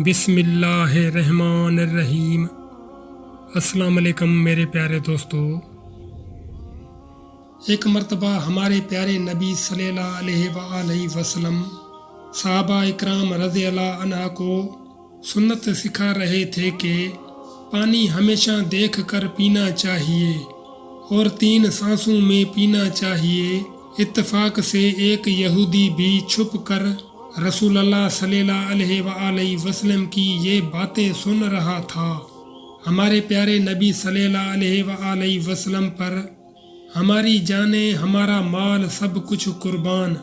بسم اللہ الرحمن الرحیم۔ السلام علیکم میرے پیارے دوستو۔ ایک مرتبہ ہمارے پیارے نبی صلی اللہ علیہ وآلہ وسلم صحابہ اکرام رضی اللہ عنہ کو سنت سکھا رہے تھے کہ پانی ہمیشہ دیکھ کر پینا چاہیے اور 3 سانسوں میں پینا چاہیے۔ اتفاق سے ایک یہودی بھی چھپ کر رسول اللہ صلی اللہ علیہ وآلہ وسلم کی یہ باتیں سن رہا تھا۔ ہمارے پیارے نبی صلی اللہ علیہ وآلہ وسلم پر ہماری جانیں، ہمارا مال، سب کچھ قربان۔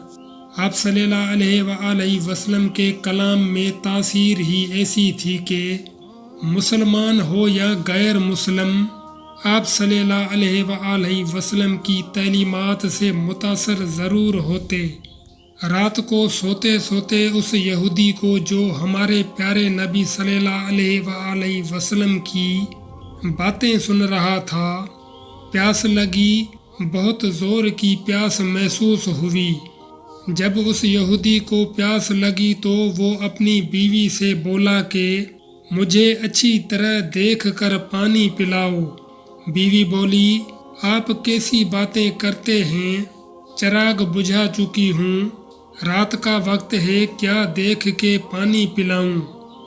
آپ صلی اللہ علیہ وآلہ وسلم کے کلام میں تاثیر ہی ایسی تھی کہ مسلمان ہو یا غیر مسلم، آپ صلی اللہ علیہ وآلہ وسلم کی تعلیمات سے متاثر ضرور ہوتے۔ رات کو سوتے سوتے اس یہودی کو جو ہمارے پیارے نبی صلی اللہ علیہ وآلہ وسلم کی باتیں سن رہا تھا، پیاس لگی، بہت زور کی پیاس محسوس ہوئی۔ جب اس یہودی کو پیاس لگی تو وہ اپنی بیوی سے بولا کہ مجھے اچھی طرح دیکھ کر پانی پلاؤ۔ بیوی بولی، آپ کیسی باتیں کرتے ہیں، چراغ بجھا چکی ہوں، رات کا وقت ہے، کیا دیکھ کے پانی پلاؤں؟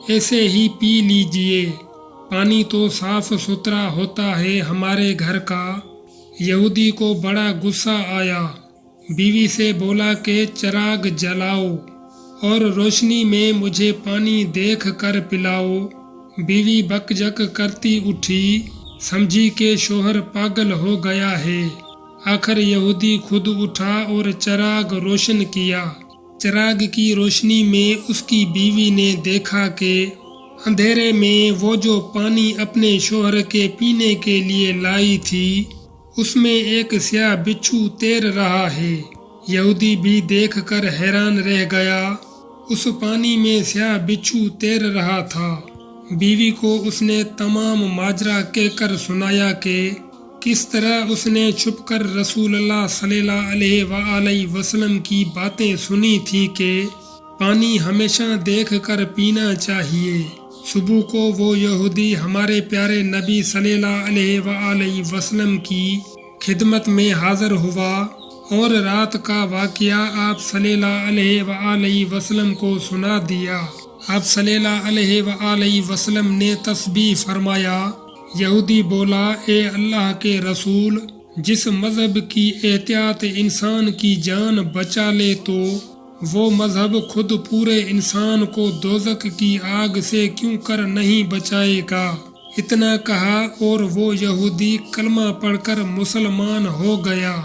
ایسے ہی پی لیجئے، پانی تو صاف ستھرا ہوتا ہے ہمارے گھر کا۔ یہودی کو بڑا غصہ آیا، بیوی سے بولا کہ چراغ جلاؤ اور روشنی میں مجھے پانی دیکھ کر پلاؤ۔ بیوی بک جک کرتی اٹھی، سمجھی کہ شوہر پاگل ہو گیا ہے۔ آخر یہودی خود اٹھا اور چراغ روشن کیا۔ چراغ کی روشنی میں اس کی بیوی نے دیکھا کہ اندھیرے میں وہ جو پانی اپنے شوہر کے پینے کے لیے لائی تھی، اس میں ایک سیاہ بچھو تیر رہا ہے۔ یہودی بھی دیکھ کر حیران رہ گیا، اس پانی میں سیاہ بچھو تیر رہا تھا۔ بیوی کو اس نے تمام ماجرا کہہ کر سنایا کہ کس طرح اس نے چھپ کر رسول اللہ صلی اللہ علیہ وآلہ وسلم کی باتیں سنی تھی کہ پانی ہمیشہ دیکھ کر پینا چاہیے۔ صبح کو وہ یہودی ہمارے پیارے نبی صلی اللہ علیہ وآلہ وسلم کی خدمت میں حاضر ہوا اور رات کا واقعہ آپ صلی اللہ علیہ وآلہ وسلم کو سنا دیا۔ آپ صلی اللہ علیہ وآلہ وسلم نے تسبیح فرمایا۔ یہودی بولا، اے اللہ کے رسول، جس مذہب کی احتیاط انسان کی جان بچا لے تو وہ مذہب خود پورے انسان کو دوزخ کی آگ سے کیوں کر نہیں بچائے گا۔ اتنا کہا اور وہ یہودی کلمہ پڑھ کر مسلمان ہو گیا۔